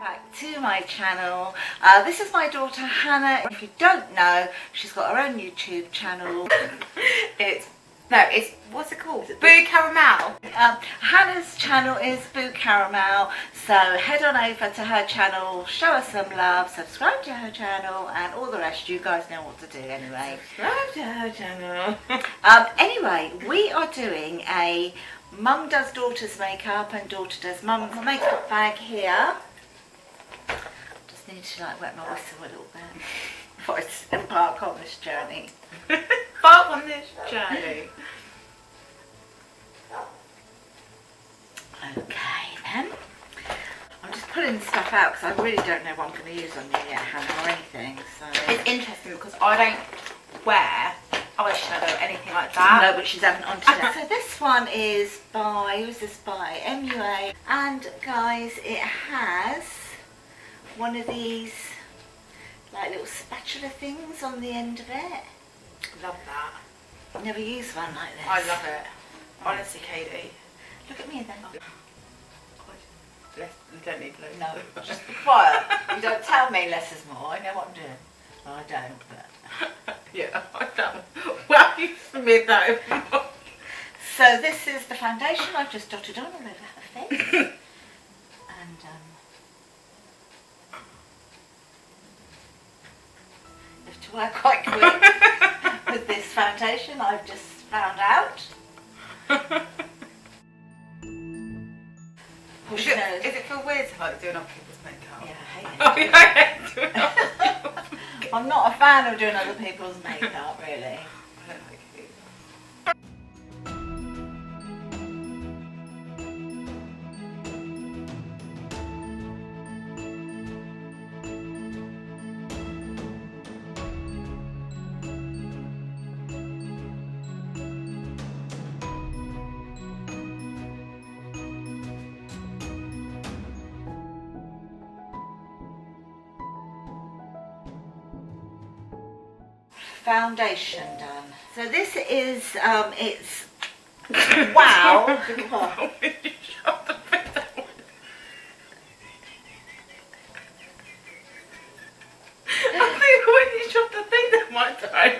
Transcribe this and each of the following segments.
Back to my channel. This is my daughter Hannah. If you don't know, she's got her own YouTube channel. it's what's it called? Boo Caramel. Hannah's channel is Boo Caramel, so head on over to her channel, show her some love, subscribe to her channel, and all the rest. You guys know what to do anyway. Subscribe to her channel. Anyway, we are doing a mum does daughter's makeup and daughter does mum's makeup bag here. Just need to like wet my whistle a little bit before I embark on this journey. Embark on this journey. Okay then. I'm just pulling stuff out because I really don't know what I'm going to use on you yet, Hannah, or anything. So it's interesting because I don't wear eyeshadow or anything like that. No, but she's having it on today. So this one is by, who is this by? MUA. And guys, it has one of these like little spatula things on the end of it. Love that. I've never used one like this. I love it. Honestly, Katie. Look at me then. You don't need blue. No, just be quiet. You don't tell me less is more. I know what I'm doing. Well, I don't, but... Yeah, I don't. Well, you made that even more. So this is the foundation I've just dotted on all over her face. And, you have to work quite quick with this foundation, I've just found out. Is it feel weird to like doing other people's makeup? Yeah, I hate it. Oh, yeah, I hate doing other people's makeup. I'm not a fan of doing other people's makeup, really. I don't like it either. Foundation done. So this is it's wow. When you shove the bit out. I think when you shove the thing down my toe.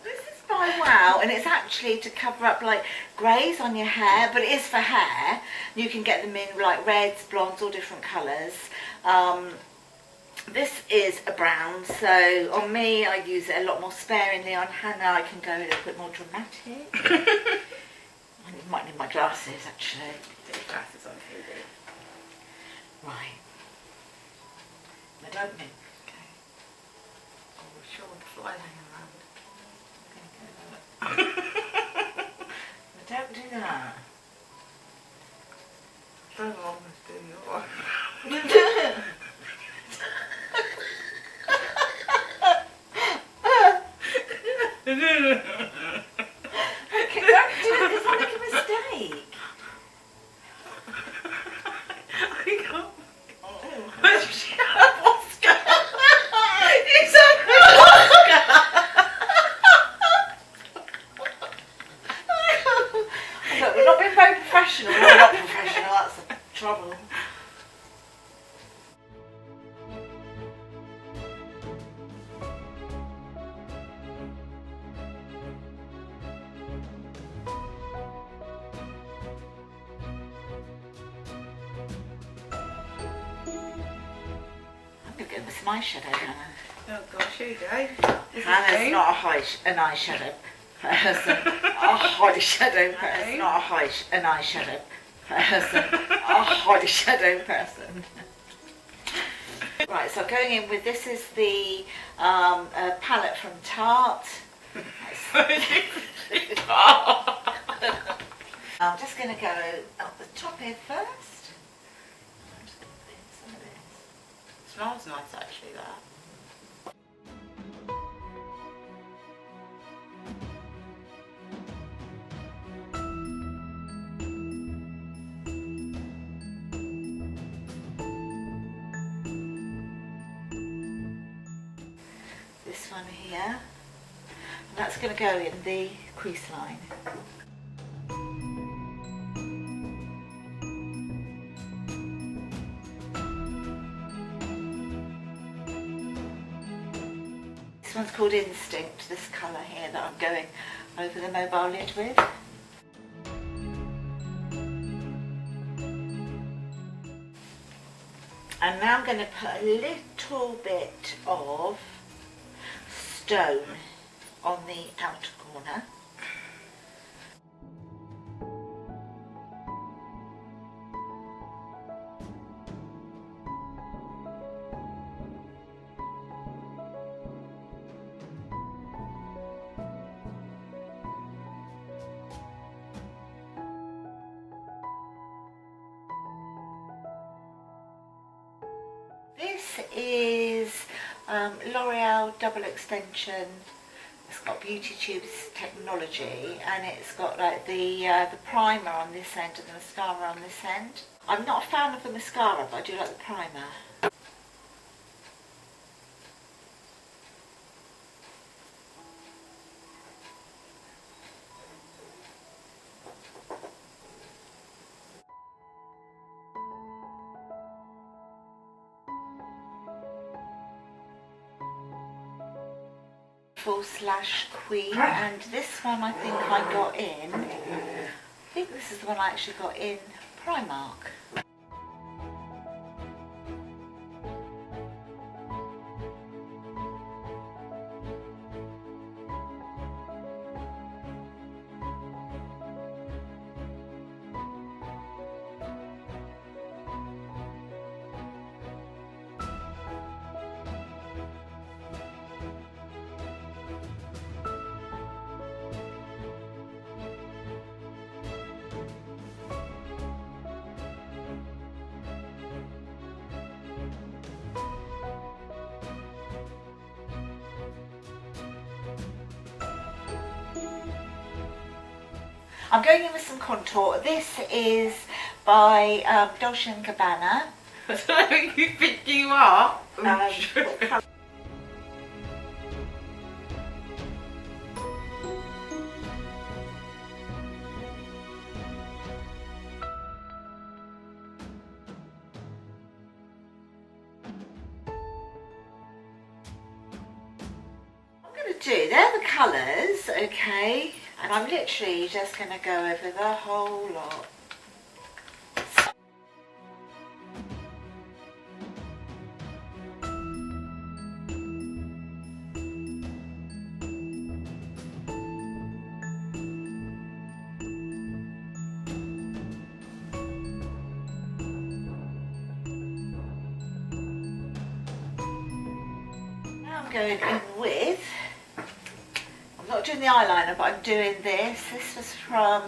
This is by Wow, and it's actually to cover up like greys on your hair, but it is for hair. You can get them in like reds, blondes, all different colours. This is a brown, so on me I use it a lot more sparingly. On Hannah I can go a little bit more dramatic. I might need my glasses actually. Put your glasses on, Katie. Right. I don't think. Okay. Oh, we're sure the fly hanging around. I don't do that. I don't know what I'm doing yours. Okay, don't do it because I'll make a mistake. I can't. Shut up, Oscar. You said Oscar. Look, we're not being very professional. We're not professional, that's the trouble. I'm going to go with some eyeshadow, Hannah. Oh gosh, here you go. Hannah's not an eyeshadow person. A eyeshadow person. Not an eyeshadow person. A eyeshadow person. Right, so going in with this is the palette from Tarte. I'm just going to go up the top here first. I'm just going to put in some of this. It smells nice actually, that. This one here, and that's going to go in the crease line. called Instinct, this colour here that I'm going over the mobile lid with. And now I'm going to put a little bit of stone on the outer corner. This is L'Oreal Double Extension. It's got Beauty Tubes technology, and it's got like the primer on this end and the mascara on this end. I'm not a fan of the mascara, but I do like the primer. Slash Queen, and this one I think I got in, I think this is the one I actually got in Primark. I'm going in with some contour. This is by Dolce & Gabbana. I don't know who you think you are. They're the colours, okay, and I'm literally just going to go over the whole lot. Now I'm going in with, I'm not doing the eyeliner, but I'm doing this. This was from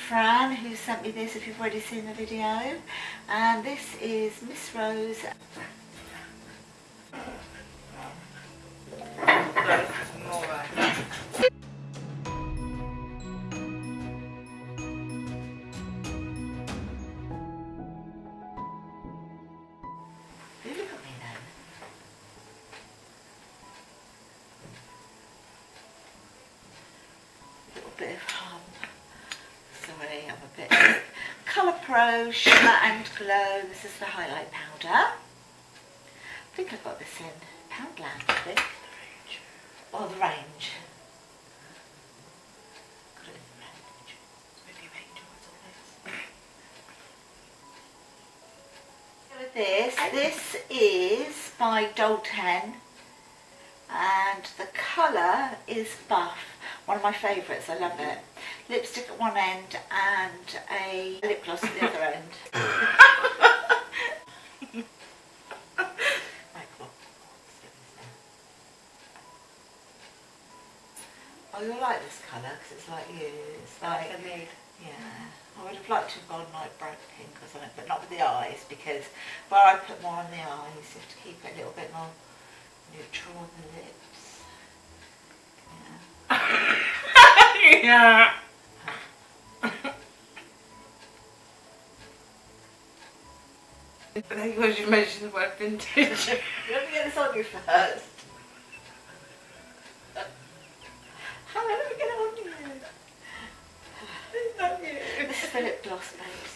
Fran, who sent me this, if you've already seen the video. And this is Miss Rose. Bit of sorry, I'm a bit Colour Pro Shimmer and Glow. This is the highlight powder. I think I got this in Poundland, I think. Or the range. Got it in the range. Really range with this is by Dolten, and the colour is Buff. One of my favourites, I love it. Lipstick at one end and a lip gloss at the other end. Oh, you'll like this colour because it's like you. It's like a nude. Yeah. I would have liked to have gone like bright pink or something, but not with the eyes, because where I put more on the eyes, you have to keep it a little bit more neutral on the lips. Yeah. I think you should mention the word vintage. Let me get this on you first. Let me get it on you. It's not you. This is the lip gloss, babes.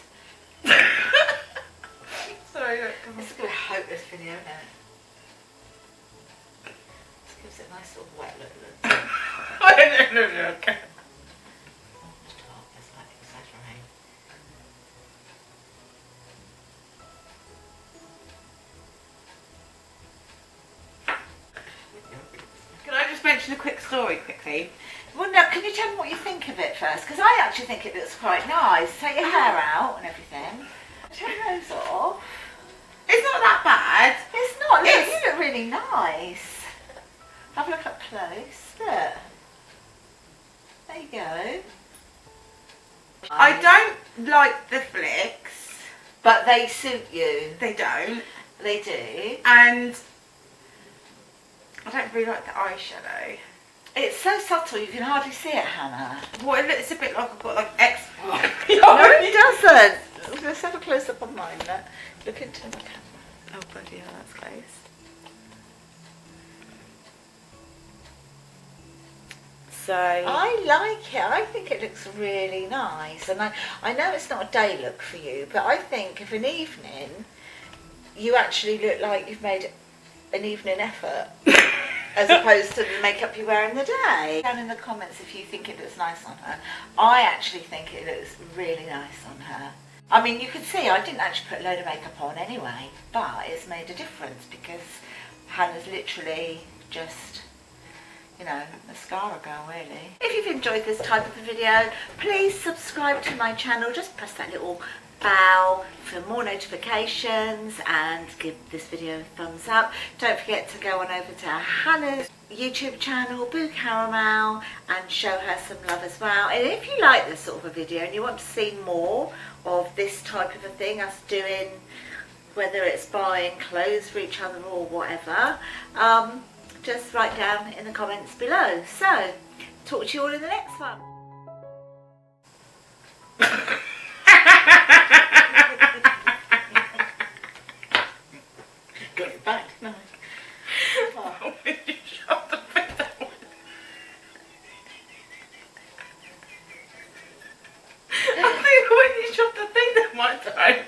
Sorry, don't come on. This is going to be a hopeless video, isn't it? Let's give gives it a nice sort of wet look. Look. It's like exaggerating. Can I just mention a quick story quickly? Well, no, can you tell me what you think of it first? Because I actually think it looks quite nice. Take your hair out and everything. Turn those off. It's not that bad. It's not. Look, you look really nice. Have a look up close. Look. There you go. I don't like the flicks. But they suit you. They don't. They do. And I don't really like the eyeshadow. It's so subtle you can hardly see it, Hannah. Well, it looks a bit like I've got like X. No, it doesn't. Let's have a close up on mine. Look into the camera. Oh, bloody hell, that's close. So I like it. I think it looks really nice, and I know it's not a day look for you, but I think of an evening, you actually look like you've made an evening effort, as opposed to the makeup you wear in the day. Down in the comments if you think it looks nice on her. I actually think it looks really nice on her. I mean, you can see I didn't actually put a load of makeup on anyway, but it's made a difference because Hannah's literally just, you know, mascara girl really. If you've enjoyed this type of a video, please subscribe to my channel. Just press that little bell for more notifications and give this video a thumbs up. Don't forget to go on over to Hannah's YouTube channel, Boo Caramel, and show her some love as well. And if you like this sort of a video and you want to see more of this type of a thing, us doing, whether it's buying clothes for each other or whatever, just write down in the comments below. So, talk to you all in the next one. Got it back, no. Oh. when you shut the thing down. I think when you shut the thing down, my time.